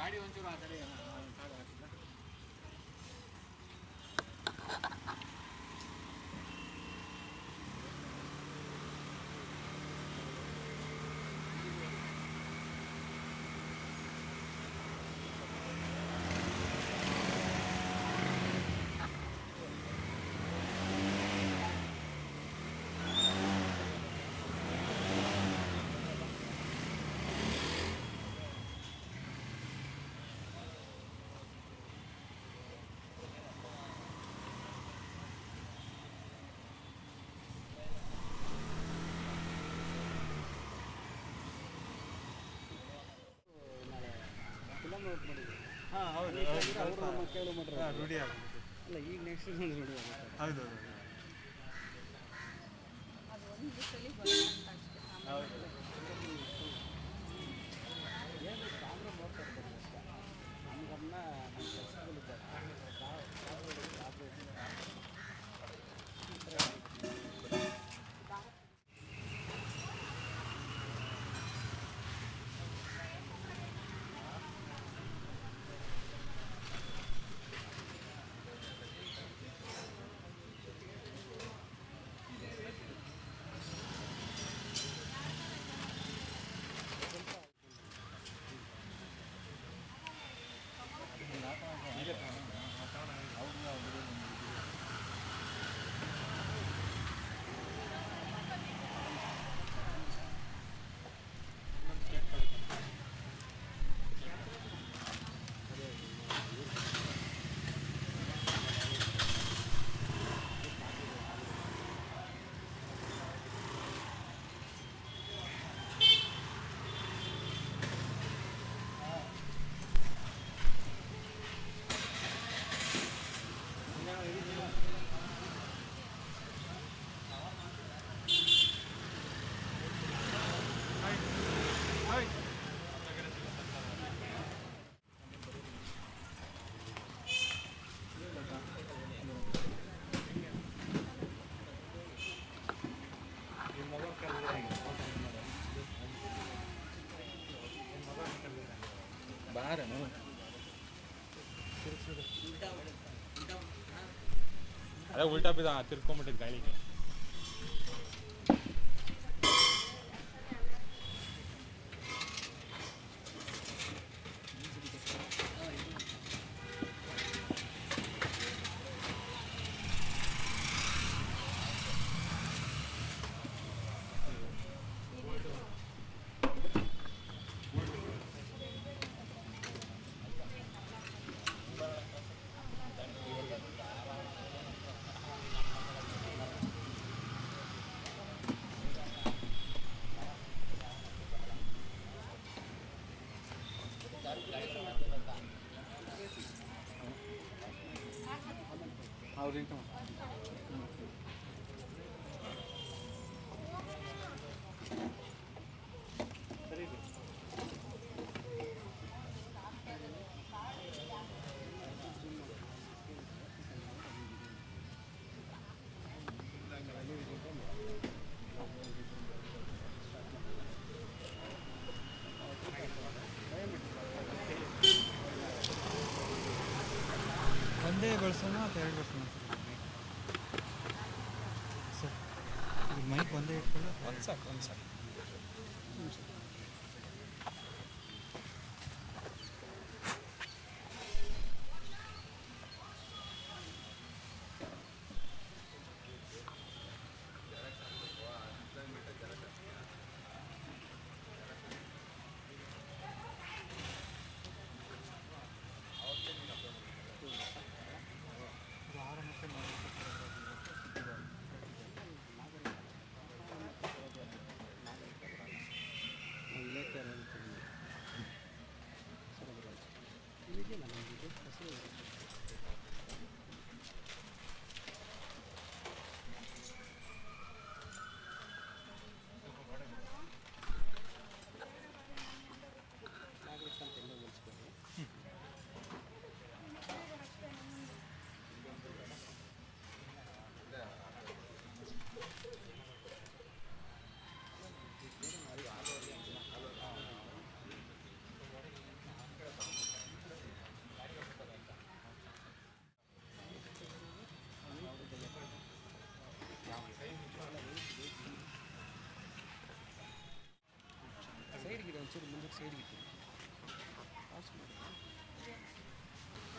ಗಾಡಿ ಒಂಚೂರು ಆ ಕಡೆ ಹಾಂ ಹೌದು ರೂಢಿ ಆಗುತ್ತೆ. ಅಲ್ಲ ಈಗ ನೆಕ್ಸ್ಟ್ ರೂಢಿ ಆಗುತ್ತೆ. ಹೌದು ಹೌದು ಏನು ಕ್ಯಾಮ್ರಾ ನೋಡ್ತಾ ಇರ್ತಾರೆ ಅಷ್ಟೇ. ನಮ್ಗನ್ನ ನಮ್ಮ ಕೆಲಸಗಳಿದ್ದಾರೆ. ಅದೇ ಉಲ್ಟಾ ಬಿದ್ದ ತಿರ್ಕೊಂಬಿಟ್ಟಿದ್ದು ಗಾಳಿಗೆ. ಅವ್ರಿಂತ ಸರಿ ಒಂದೇ ಬಳಸೋಣ ಅಥವಾ ಎರಡು ಬಳಸೋಣ ಸರ್? ಮೈಕ್ ಒಂದೇ ಇಟ್ಕೊಳ್ಳೋ ಒಂದು ಸಾಕು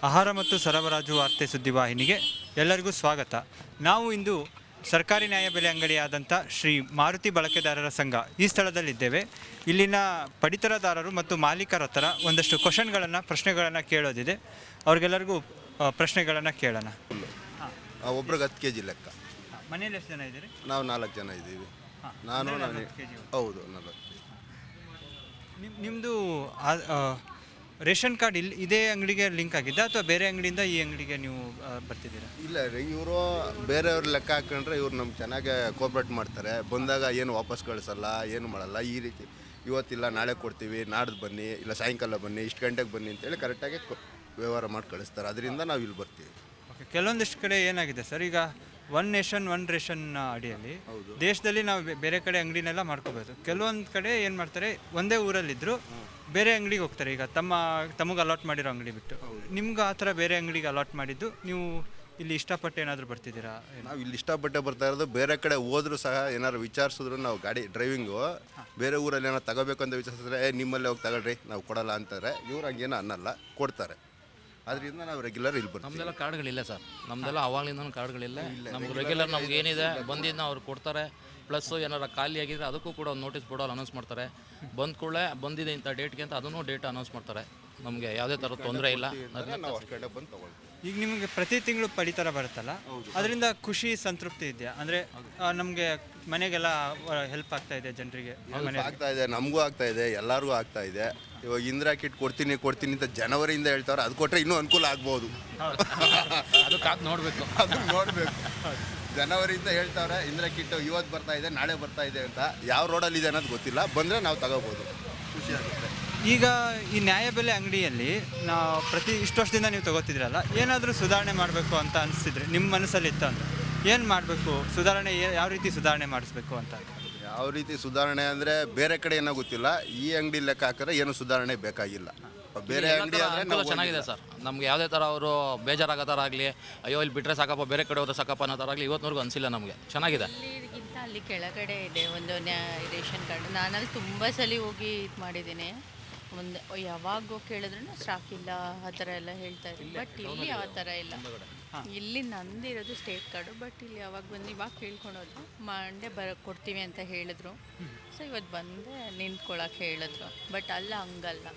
ಆಹಾರ ಮತ್ತು ಸರಬರಾಜು ವಾರ್ತೆ ಸುದ್ದಿವಾಹಿನಿಗೆ ಎಲ್ಲರಿಗೂ ಸ್ವಾಗತ. ನಾವು ಇಂದು ಸರ್ಕಾರಿ ನ್ಯಾಯಬೆಲೆ ಅಂಗಡಿಯಾದಂಥ ಶ್ರೀ ಮಾರುತಿ ಬಳಕೆದಾರರ ಸಂಘ ಈ ಸ್ಥಳದಲ್ಲಿದ್ದೇವೆ. ಇಲ್ಲಿನ ಪಡಿತರದಾರರು ಮತ್ತು ಮಾಲೀಕರ ಹತ್ರ ಒಂದಷ್ಟು ಪ್ರಶ್ನೆಗಳನ್ನು ಕೇಳೋದಿದೆ. ಅವ್ರಿಗೆಲ್ಲರಿಗೂ ಪ್ರಶ್ನೆಗಳನ್ನು ಕೇಳೋಣ. ಒಬ್ರಿಗೆ 10 kg ಲೆಕ್ಕ. ಮನೇಲಿ ಎಷ್ಟು ಜನ ಇದ್ದೀರಿ? ನಾವು 4 ಜನ ಇದ್ದೀವಿ. ನಾನು ಹೌದು 4. ನಿಮ್ಮದು ರೇಷನ್ ಕಾರ್ಡ್ ಇದೇ ಅಂಗಡಿಗೆ ಲಿಂಕ್ ಆಗಿದ್ದ ಅಥವಾ ಬೇರೆ ಅಂಗಡಿಯಿಂದ ಈ ಅಂಗಡಿಗೆ ನೀವು ಬರ್ತಿದ್ದೀರಾ? ಇಲ್ಲ ರೀ, ಇವರು ಬೇರೆಯವ್ರ ಲೆಕ್ಕ ಹಾಕೊಂಡ್ರೆ ಇವ್ರು ನಮ್ಗೆ ಚೆನ್ನಾಗಿ ಕೋಪ್ರೇಟ್ ಮಾಡ್ತಾರೆ. ಬಂದಾಗ ಏನು ವಾಪಸ್ ಕಳಿಸಲ್ಲ, ಏನು ಮಾಡಲ್ಲ. ಈ ರೀತಿ ಇವತ್ತಿಲ್ಲ ನಾಳೆ ಕೊಡ್ತೀವಿ, ನಾಡ್ದು ಬನ್ನಿ, ಇಲ್ಲ ಸಾಯಂಕಾಲ ಬನ್ನಿ, ಇಷ್ಟು ಗಂಟೆಗೆ ಬನ್ನಿ ಅಂತೇಳಿ ಕರೆಕ್ಟಾಗಿ ವ್ಯವಹಾರ ಮಾಡಿ ಕಳಿಸ್ತಾರೆ. ಅದರಿಂದ ನಾವು ಇಲ್ಲಿ ಬರ್ತೀವಿ. ಓಕೆ. ಕೆಲವೊಂದಿಷ್ಟು ಕಡೆ ಏನಾಗಿದೆ ಸರ್, ಈಗ ಒನ್ ನೇಷನ್ ಒನ್ ರೇಷನ್ ಅಡಿಯಲ್ಲಿ ದೇಶದಲ್ಲಿ ನಾವು ಬೇರೆ ಕಡೆ ಅಂಗಡಿನೆಲ್ಲ ಮಾಡ್ಕೋಬೋದು. ಕೆಲವೊಂದು ಕಡೆ ಏನು ಮಾಡ್ತಾರೆ, ಒಂದೇ ಊರಲ್ಲಿದ್ದರು ಬೇರೆ ಅಂಗಡಿಗೆ ಹೋಗ್ತಾರೆ. ಈಗ ತಮಗೆ ಅಲಾಟ್ ಮಾಡಿರೋ ಅಂಗಡಿ ಬಿಟ್ಟು ನಿಮ್ಗೆ ಆ ಥರ ಬೇರೆ ಅಂಗಡಿಗೆ ಅಲಾಟ್ ಮಾಡಿದ್ದು ನೀವು ಇಲ್ಲಿ ಇಷ್ಟಪಟ್ಟು ಏನಾದರೂ ಬರ್ತಿದ್ದೀರಾ? ನಾವು ಇಲ್ಲಿ ಇಷ್ಟಪಟ್ಟೆ ಬರ್ತಾ ಇರೋದು. ಬೇರೆ ಕಡೆ ಹೋದ್ರೂ ಸಹ ಏನಾದ್ರು ವಿಚಾರಿಸಿದ್ರು ನಾವು ಗಾಡಿ ಡ್ರೈವಿಂಗು ಬೇರೆ ಊರಲ್ಲಿ ಏನಾರು ತಗೋಬೇಕು ಅಂತ ವಿಚಾರಿಸಿದ್ರೆ ನಿಮ್ಮಲ್ಲೇ ಹೋಗಿ ತಗೊಳ್ರಿ ನಾವು ಕೊಡಲ್ಲ ಅಂತಾರೆ. ಇವ್ರು ಹಂಗೇನೋ ಅನ್ನಲ್ಲ, ಕೊಡ್ತಾರೆ. ಅದರಿಂದ ನಾವು ರೆಗ್ಯುಲರ್ ಇಲ್ಲಿ ಬರ್ತೀವಿ. ನಮ್ಮದೆಲ್ಲ ಕಾರ್ಡ್ಗಳಿಲ್ಲ ಸರ್, ನಮ್ಮದೆಲ್ಲ ಅವಾಗಲಿಂದ ಕಾರ್ಡ್ಗಳಿಲ್ಲ. ನಮ್ಗೆ ರೆಗ್ಯುಲರ್ ನಮ್ಗೆ ಏನಿದೆ ಬಂದಿದ್ದನ್ನ ಅವ್ರು ಕೊಡ್ತಾರೆ. ಪ್ಲಸ್ ಏನಾರು ಖಾಲಿ ಆಗಿದ್ರೆ ಅದಕ್ಕೂ ಕೂಡ ಒಂದು ನೋಟಿಸ್ ಬೋರ್ಡಲ್ಲಿ ಅನೌನ್ಸ್ ಮಾಡ್ತಾರೆ. ಬಂದ ಕೂಡಲೇ ಬಂದಿದೆ ಇಂಥ ಡೇಟ್ಗೆ ಅಂತ ಅದನ್ನು ಡೇಟ್ ಅನೌನ್ಸ್ ಮಾಡ್ತಾರೆ. ನಮಗೆ ಯಾವುದೇ ಥರ ತೊಂದರೆ ಇಲ್ಲ. ನಾವು ಅಷ್ಟು ಕಡೆ ಬಂದು ತಗೊಳ್ತೀವಿ. ಈಗ ನಿಮಗೆ ಪ್ರತಿ ತಿಂಗಳು ಪಡಿತರ ಬರುತ್ತಲ್ಲ, ಅದರಿಂದ ಖುಷಿ ಸಂತೃಪ್ತಿ ಇದೆಯಾ? ಅಂದರೆ ನಮಗೆ ಮನೆಗೆಲ್ಲ ಹೆಲ್ಪ್ ಆಗ್ತಾ ಇದೆ ಜನರಿಗೆ? ಆಗ್ತಾ ಇದೆ, ನಮಗೂ ಆಗ್ತಾ ಇದೆ, ಎಲ್ಲರಿಗೂ ಆಗ್ತಾ ಇದೆ. ಇವಾಗ ಇಂದಿರಾ ಕಿಟ್ ಕೊಡ್ತೀನಿ ಅಂತ ಜನವರಿಯಿಂದ ಹೇಳ್ತಾರೆ. ಅದು ಕೊಟ್ಟರೆ ಇನ್ನೂ ಅನುಕೂಲ ಆಗ್ಬೋದು. ಅದಕ್ಕೆ ನೋಡಬೇಕು, ಅದನ್ನು ನೋಡಬೇಕು. ಜನವರಿಯಿಂದ ಹೇಳ್ತಾರೆ ಇಂದಿರಾ ಕಿಟ್ ಇವತ್ತು ಬರ್ತಾ ಇದೆ, ನಾಳೆ ಬರ್ತಾ ಇದೆ ಅಂತ. ಯಾವ ರೋಡಲ್ಲಿ ಇದೆ ಅನ್ನೋದು ಗೊತ್ತಿಲ್ಲ. ಬಂದರೆ ನಾವು ತಗೋಬೋದು, ಖುಷಿಯಾಗುತ್ತೆ. ಈಗ ಈ ನ್ಯಾಯಬೆಲೆ ಅಂಗಡಿಯಲ್ಲಿ ನಾವು ಇಷ್ಟು ವರ್ಷದಿಂದ ನೀವು ತಗೋತಿದ್ರಲ್ಲ, ಏನಾದರೂ ಸುಧಾರಣೆ ಮಾಡಬೇಕು ಅಂತ ಅನಿಸಿದ್ರೆ ನಿಮ್ಮ ಮನಸ್ಸಲ್ಲಿ ಇತ್ತು ಅಂದರೆ ಏನು ಮಾಡಬೇಕು? ಸುಧಾರಣೆ ಯಾವ ರೀತಿ ಸುಧಾರಣೆ ಮಾಡಿಸ್ಬೇಕು ಅಂತ? ಯಾವ ರೀತಿ ಸುಧಾರಣೆ ಅಂದರೆ ಬೇರೆ ಕಡೆ ಏನೋ ಗೊತ್ತಿಲ್ಲ. ಈ ಅಂಗಡಿ ಲೆಕ್ಕ ಹಾಕಿದ್ರೆ ಏನು ಸುಧಾರಣೆ ಬೇಕಾಗಿಲ್ಲ. ಬೇರೆ ಅಂಗಡಿ ಅನುಕೂಲ ಚೆನ್ನಾಗಿದೆ ಸರ್. ನಮ್ಗೆ ಯಾವುದೇ ಥರ ಅವರು ಬೇಜಾರಾಗೋ ಥರ ಆಗಲಿ, ಅಯ್ಯೋ ಇಲ್ಲಿ ಬಿಟ್ಟರೆ ಸಾಕಪ್ಪ, ಬೇರೆ ಕಡೆ ಹೋದ್ರೆ ಸಾಕಪ್ಪ ಅನ್ನೋ ಥರ ಆಗಲಿ ಇವತ್ತಿನವರೆಗೂ ಅನಿಸಿಲ್ಲ ನಮಗೆ. ಚೆನ್ನಾಗಿದೆ. ಇಲ್ಲಿಗಿಂತ ಅಲ್ಲಿ ಕೆಳಗಡೆ ಇದೆ ಒಂದು ರೇಷನ್ ಕಾರ್ಡ್. ನಾನಲ್ಲಿ ತುಂಬ ಸಲ ಹೋಗಿ ಇದು ಮಾಡಿದ್ದೀನಿ. ಒಂದು ಯಾವಾಗ ಕೇಳಿದ್ರೂ ಸ್ಟಾಕ್ ಇಲ್ಲ ಆ ಥರ ಎಲ್ಲ ಹೇಳ್ತಾ ಇದ್ರು. ಬಟ್ ಇಲ್ಲಿ ಆ ಥರ ಇಲ್ಲ. ಇಲ್ಲಿ ನಂದಿರೋದು ಸ್ಟೇಟ್ ಕಾರ್ಡು. ಬಟ್ ಇಲ್ಲಿ ಯಾವಾಗ ಬಂದು ಇವಾಗ ಕೇಳ್ಕೊಳೋದು ಮಂಡೇ ಕೊಡ್ತೀವಿ ಅಂತ ಹೇಳಿದ್ರು. ಸೊ ಇವತ್ತು ಬಂದು ನಿಂತ್ಕೊಳ್ಳೋಕೆ ಹೇಳಿದ್ರು. ಬಟ್ ಅಲ್ಲ ಹಂಗಲ್ಲ,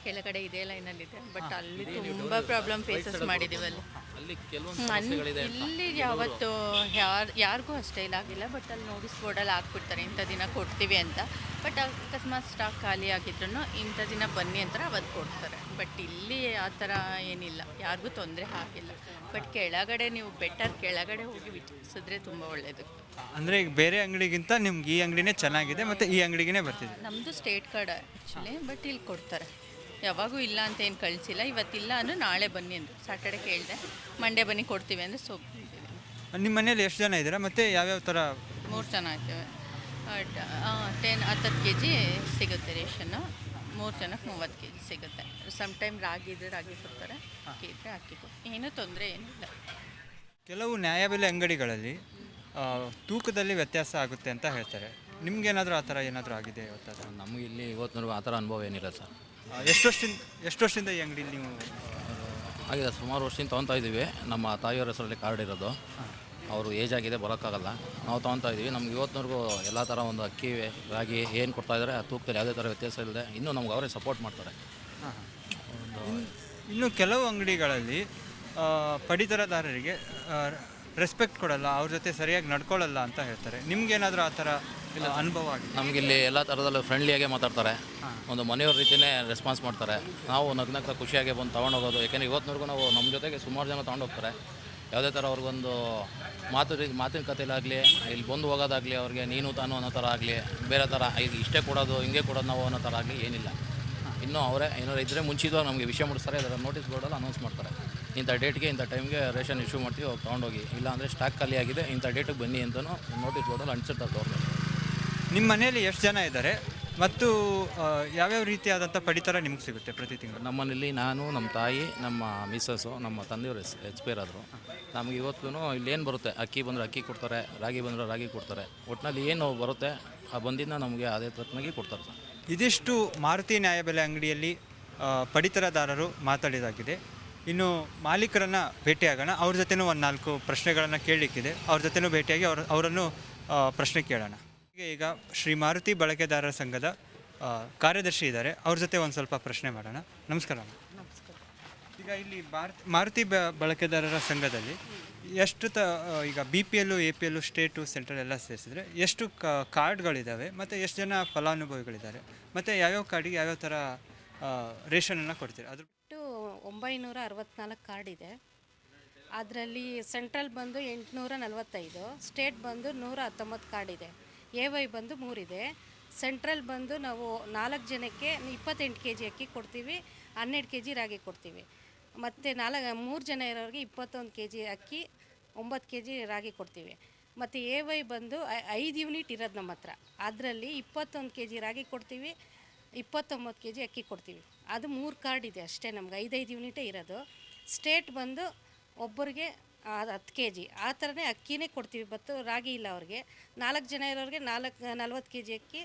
ಕೆಳಗಡೆ ಇದೇ ಲೈನಲ್ಲಿದೆ. ಬಟ್ ಅಲ್ಲಿ ತುಂಬ ಪ್ರಾಬ್ಲಮ್ ಫೇಸಸ್ ಮಾಡಿದ್ದೀವಿ ಅಲ್ಲಿ ಕೆಲವೊಂದು ಇಲ್ಲಿ ಯಾವತ್ತು ಯಾರಿಗೂ ಅಷ್ಟೇ ಇಲ್ಲ ಆಗಿಲ್ಲ. ಬಟ್ ಅಲ್ಲಿ ನೋಟಿಸ್ ಬೋರ್ಡಲ್ಲಿ ಹಾಕ್ಬಿಡ್ತಾರೆ ಇಂಥ ದಿನ ಕೊಡ್ತೀವಿ ಅಂತ. ಬಟ್ ಅಕಸ್ಮಾತ್ ಸ್ಟಾಕ್ ಖಾಲಿ ಆಗಿದ್ರು ಇಂಥ ದಿನ ಬನ್ನಿ ಅಂತಾರೆ, ಅವತ್ತು ಕೊಡ್ತಾರೆ. ಬಟ್ ಇಲ್ಲಿ ಆ ಥರ ಏನಿಲ್ಲ, ಯಾರಿಗೂ ತೊಂದರೆ ಆಗಿಲ್ಲ. ಬಟ್ ಕೆಳಗಡೆ ನೀವು ಕೆಳಗಡೆ ಹೋಗಿ ವಿಚಾರಿಸಿದ್ರೆ ತುಂಬ ಒಳ್ಳೆಯದು. ಅಂದರೆ ಈಗ ಬೇರೆ ಅಂಗಡಿಗಿಂತ ನಿಮ್ಗೆ ಈ ಅಂಗಡಿನೇ ಚೆನ್ನಾಗಿದೆ ಮತ್ತು ಈ ಅಂಗಡಿಗೆ ಬರ್ತಿದೆ. ನಮ್ಮದು ಸ್ಟೇಟ್ ಕಾರ್ಡ್ ಆ್ಯಕ್ಚುಲಿ. ಬಟ್ ಇಲ್ಲಿ ಕೊಡ್ತಾರೆ. ಯಾವಾಗೂ ಇಲ್ಲ ಅಂತ ಏನು ಕಳಿಸಿಲ್ಲ. ಇವತ್ತಿಲ್ಲ ಅಂದರೆ ನಾಳೆ ಬನ್ನಿ ಅಂದರು. ಸ್ಯಾಟರ್ಡೆ ಕೇಳಿದೆ, ಮಂಡೇ ಬನ್ನಿ ಕೊಡ್ತೀವಿ ಅಂದರೆ ನಿಮ್ಮ ಮನೇಲಿ ಎಷ್ಟು ಜನ ಇದ್ದೀರಾ ಮತ್ತು ಯಾವ್ಯಾವ ಥರ? 3 ಜನ ಆಗ್ತೇವೆ. 10 kg ಸಿಗುತ್ತೆ ರೇಷನ್ನು. 3 ಜನಕ್ಕೆ 30 kg ಸಿಗುತ್ತೆ. ಸಮ್ಟೈಮ್ ರಾಗಿ ಇದ್ದರೆ ರಾಗಿ ಕೊಡ್ತಾರೆ, ಅಕ್ಕಿ ಇದ್ದರೆ ಅಕ್ಕಿ ಕೊಡ್ತಾರೆ. ಏನೂ ತೊಂದರೆ ಏನಿಲ್ಲ. ಕೆಲವು ನ್ಯಾಯಬೆಲೆ ಅಂಗಡಿಗಳಲ್ಲಿ ತೂಕದಲ್ಲಿ ವ್ಯತ್ಯಾಸ ಆಗುತ್ತೆ ಅಂತ ಹೇಳ್ತಾರೆ. ನಿಮ್ಗೇನಾದರೂ ಆ ಥರ ಏನಾದರೂ ಆಗಿದೆ ಇವತ್ತಾದರೂ? ನಮಗೆ ಇಲ್ಲಿ ಇವತ್ತಿನವರೆಗೂ ಆ ಥರ ಅನುಭವ ಏನಿಲ್ಲ ಸರ್. ಎಷ್ಟು ವರ್ಷದಿಂದ ಈ ಅಂಗಡಿಯಲ್ಲಿ ನೀವು? ಆಗಿದೆ, ಸುಮಾರು ವರ್ಷದಿಂದ ತೊಗೊತಾ ಇದ್ದೀವಿ. ನಮ್ಮ ತಾಯಿಯವರ ಹೆಸರಲ್ಲಿ ಕಾರ್ಡ್ ಇರೋದು. ಅವರು ಏಜ್ ಆಗಿದೆ, ಬರೋಕ್ಕಾಗಲ್ಲ. ನಾವು ತೊಗೊತಾ ಇದ್ದೀವಿ. ನಮ್ಗೆ ಇವತ್ತಿನವರೆಗೂ ಎಲ್ಲ ಥರ ಒಂದು ಅಕ್ಕಿ ರಾಗಿ ಏನು ಕೊಡ್ತಾಯಿದ್ದಾರೆ ಆ ತೂಕದಲ್ಲಿ ಯಾವುದೇ ಥರ ವ್ಯತ್ಯಾಸ ಇಲ್ಲದೆ ಇನ್ನೂ ನಮ್ಗೆ ಅವರೇ ಸಪೋರ್ಟ್ ಮಾಡ್ತಾರೆ. ಇನ್ನು ಕೆಲವು ಅಂಗಡಿಗಳಲ್ಲಿ ಪಡಿತರದಾರರಿಗೆ ರೆಸ್ಪೆಕ್ಟ್ ಕೊಡಲ್ಲ, ಅವ್ರ ಜೊತೆ ಸರಿಯಾಗಿ ನಡ್ಕೊಳ್ಳಲ್ಲ ಅಂತ ಹೇಳ್ತಾರೆ. ನಿಮ್ಗೇನಾದರೂ ಆ ಥರ ಅನುಭವ ಆಗಿದೆ? ನಮಗಿಲ್ಲಿ ಎಲ್ಲ ಥರದಲ್ಲೂ ಫ್ರೆಂಡ್ಲಿಯಾಗೆ ಮಾತಾಡ್ತಾರೆ. ಒಂದು ಮನೆಯವ್ರ ರೀತಿಯೇ ರೆಸ್ಪಾನ್ಸ್ ಮಾಡ್ತಾರೆ. ನಾವು ನಗ್ನಗ್ತಾ ಖುಷಿಯಾಗಿ ಬಂದು ತೊಗೊಂಡೋಗೋದು. ಯಾಕೆಂದರೆ ಇವತ್ತಿನವರೆಗೂ ನಾವು ನಮ್ಮ ಜೊತೆಗೆ ಸುಮಾರು ಜನ ತೊಗೊಂಡೋಗ್ತಾರೆ. ಯಾವುದೇ ಥರ ಅವ್ರಿಗೊಂದು ಮಾತಿನ ಕಥೆಲಾಗಲಿ, ಇಲ್ಲಿ ಬಂದು ಹೋಗೋದಾಗಲಿ, ಅವ್ರಿಗೆ ನೀನು ತಾನು ಅನ್ನೋ ಥರ ಆಗಲಿ, ಬೇರೆ ಥರ ಈಗ ಇಷ್ಟೇ ಕೊಡೋದು ಹಿಂಗೆ ಕೊಡೋದು ನಾವು ಅನ್ನೋ ಥರ ಆಗಲಿ ಏನಿಲ್ಲ. ಇನ್ನೂ ಅವರೇ ಏನಾರು ಇದ್ದರೆ ಮುಂಚಿತವಾಗಿ ನಮಗೆ ವಿಷಯ ಮುಟ್ಟಿಸ್ತಾರೆ. ಅದರ ನೋಟಿಸ್ ಬೋರ್ಡಲ್ಲಿ ಅನೌನ್ಸ್ ಮಾಡ್ತಾರೆ. ಇಂಥ ಡೇಟ್ಗೆ ಇಂಥ ಟೈಮ್ಗೆ ರೇಷನ್ ಇಶ್ಯೂ ಮಾಡ್ತೀವಿ, ಹೋಗಿ ತೊಗೊಂಡೋಗಿ. ಇಲ್ಲಾಂದರೆ ಸ್ಟಾಕ್ ಖಾಲಿ ಆಗಿದೆ, ಇಂಥ ಡೇಟಿಗೆ ಬನ್ನಿ ಅಂತಲೂ ನೋಟಿಸ್ ಬೋರ್ಡಲ್ಲಿ ಅಂಟಿಸಿರ್ತಾರೆ ಗೌರ್ಮೆಂಟ್. ನಿಮ್ಮ ಮನೆಯಲ್ಲಿ ಎಷ್ಟು ಜನ ಇದ್ದಾರೆ ಮತ್ತು ಯಾವ್ಯಾವ ರೀತಿಯಾದಂಥ ಪಡಿತರ ನಿಮ್ಗೆ ಸಿಗುತ್ತೆ ಪ್ರತಿ ತಿಂಗಳು? ನಮ್ಮನೇಲಿ ನಾನು, ನಮ್ಮ ತಾಯಿ, ನಮ್ಮ ಮಿಸ್ಸಸ್ಸು, ನಮ್ಮ ತಂದೆಯವರು ಎಕ್ಸ್ಪೈರ್ ಆದರು. ನಮಗೆ ಇವತ್ತು ಇಲ್ಲೇನು ಬರುತ್ತೆ, ಅಕ್ಕಿ ಬಂದರೆ ಅಕ್ಕಿ ಕೊಡ್ತಾರೆ, ರಾಗಿ ಬಂದರೆ ರಾಗಿ ಕೊಡ್ತಾರೆ. ಒಟ್ಟಿನಲ್ಲಿ ಏನು ಬರುತ್ತೆ ಆ ಬಂದಿದ್ದು ನಮಗೆ ಅದೇ ತಕ್ಕನಾಗಿ ಕೊಡ್ತಾರೆ ಸರ್. ಇದಿಷ್ಟು ಮಾರುತಿ ನ್ಯಾಯಬೆಲೆ ಅಂಗಡಿಯಲ್ಲಿ ಪಡಿತರದಾರರು ಮಾತಾಡಿದಾಗಿದೆ. ಇನ್ನು ಮಾಲೀಕರನ್ನು ಭೇಟಿಯಾಗೋಣ. ಅವ್ರ ಜೊತೆನೂ ಒಂದು 4 ಪ್ರಶ್ನೆಗಳನ್ನು ಕೇಳಲಿಕ್ಕಿದೆ. ಅವ್ರ ಜೊತೆನೂ ಭೇಟಿಯಾಗಿ ಅವರನ್ನು ಪ್ರಶ್ನೆ ಕೇಳೋಣ. ಈಗ ಶ್ರೀ ಮಾರುತಿ ಬಳಕೆದಾರರ ಸಂಘದ ಕಾರ್ಯದರ್ಶಿ ಇದ್ದಾರೆ. ಅವ್ರ ಜೊತೆ ಒಂದು ಸ್ವಲ್ಪ ಪ್ರಶ್ನೆ ಮಾಡೋಣ. ನಮಸ್ಕಾರ. ಈಗ ಇಲ್ಲಿ ಮಾರುತಿ ಬಳಕೆದಾರರ ಸಂಘದಲ್ಲಿ ಎಷ್ಟು ಈಗ BPL, APL, ಸ್ಟೇಟು, ಸೆಂಟ್ರಲ್ ಎಲ್ಲ ಸೇರಿಸಿದ್ರೆ ಎಷ್ಟು ಕಾರ್ಡ್ಗಳಿದ್ದಾವೆ ಮತ್ತು ಎಷ್ಟು ಜನ ಫಲಾನುಭವಿಗಳಿದ್ದಾರೆ ಮತ್ತು ಯಾವ್ಯಾವ ಕಾರ್ಡಿಗೆ ಯಾವ್ಯಾವ ಥರ ರೇಷನನ್ನು ಕೊಡ್ತೀರಿ? ಅದ್ರ 964 ಕಾರ್ಡ್ ಇದೆ. ಅದರಲ್ಲಿ ಸೆಂಟ್ರಲ್ ಬಂದು 845, ಸ್ಟೇಟ್ ಬಂದು 119 ಕಾರ್ಡ್ ಇದೆ. AY ಬಂದು 3 ಇದೆ. ಸೆಂಟ್ರಲ್ ಬಂದು ನಾವು 4 ಜನಕ್ಕೆ 28 kg ಅಕ್ಕಿ ಕೊಡ್ತೀವಿ, 12 kg ರಾಗಿ ಕೊಡ್ತೀವಿ. ಮತ್ತು 3 ಜನ ಇರೋರಿಗೆ 21 kg ಅಕ್ಕಿ, 9 kg ರಾಗಿ ಕೊಡ್ತೀವಿ. ಮತ್ತು AY ಬಂದು 5 ಯೂನಿಟ್ ಇರೋದು ನಮ್ಮ ಹತ್ರ. ಅದರಲ್ಲಿ 21 kg ರಾಗಿ ಕೊಡ್ತೀವಿ, 29 kg ಅಕ್ಕಿ ಕೊಡ್ತೀವಿ. ಅದು 3 ಕಾರ್ಡ್ ಇದೆ ಅಷ್ಟೇ, ನಮ್ಗೆ 5 ಯೂನಿಟೇ ಇರೋದು. ಸ್ಟೇಟ್ ಬಂದು ಒಬ್ಬರಿಗೆ 10 kg ಆ ಥರನೇ ಅಕ್ಕಿನೇ ಕೊಡ್ತೀವಿ. ಬತ್ತು ರಾಗಿ ಇಲ್ಲ ಅವ್ರಿಗೆ. 4 ಜನ ಇರೋರಿಗೆ 40 kg ಅಕ್ಕಿ,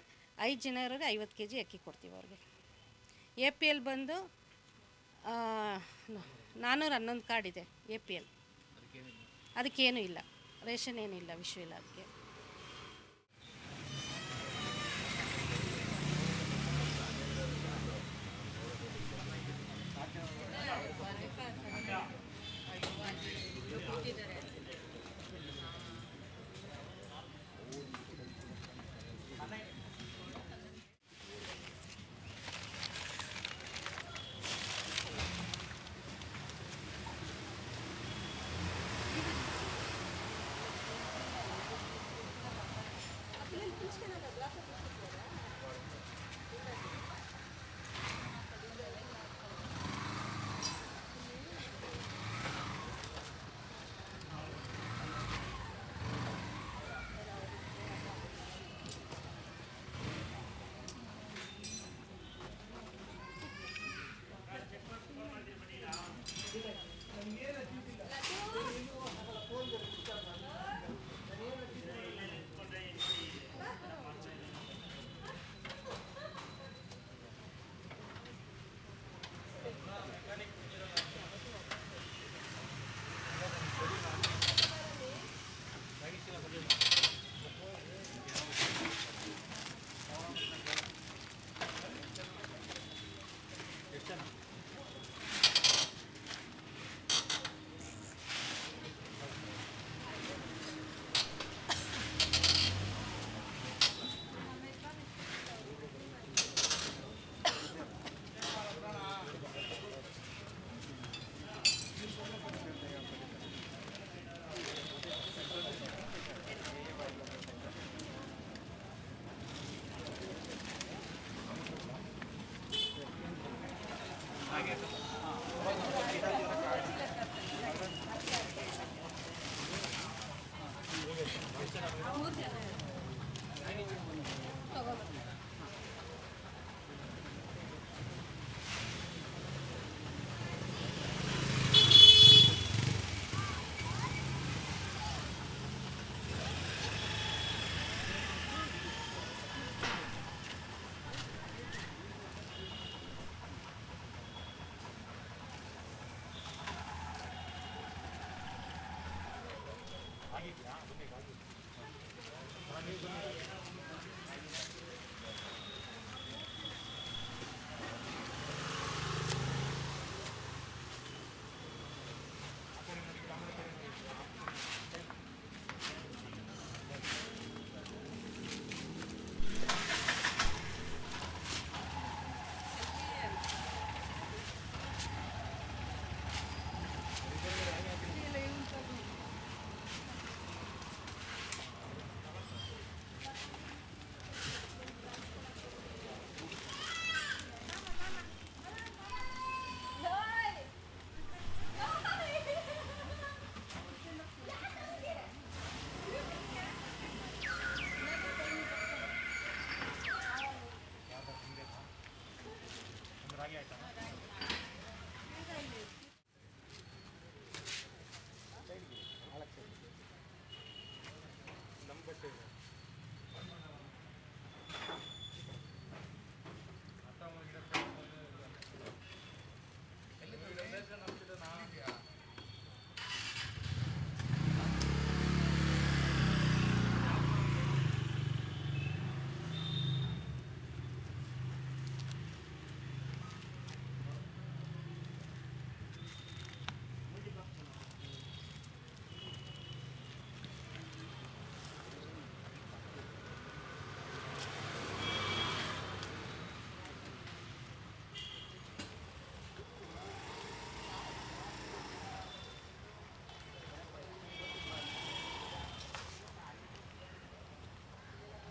5 ಜನ ಇರೋರಿಗೆ 50 kg ಅಕ್ಕಿ ಕೊಡ್ತೀವಿ ಅವ್ರಿಗೆ. APL ಬಂದು 411 ಕಾರ್ಡ್ ಇದೆ. APL ಅದಕ್ಕೇನೂ ಇಲ್ಲ, ರೇಷನ್ ಏನೂ ಇಲ್ಲ, ವಿಷಯ ಇಲ್ಲ ಅದಕ್ಕೆ.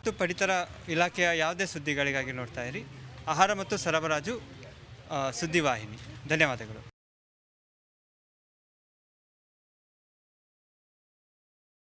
ಮತ್ತು ಪಡಿತರ ಇಲಾಖೆಯ ಯಾವುದೇ ಸುದ್ದಿಗಳಿಗಾಗಿ ನೋಡ್ತಾ ಇರಿ ಆಹಾರ ಮತ್ತು ಸರಬರಾಜು ಸುದ್ದಿವಾಹಿನಿ. ಧನ್ಯವಾದಗಳು.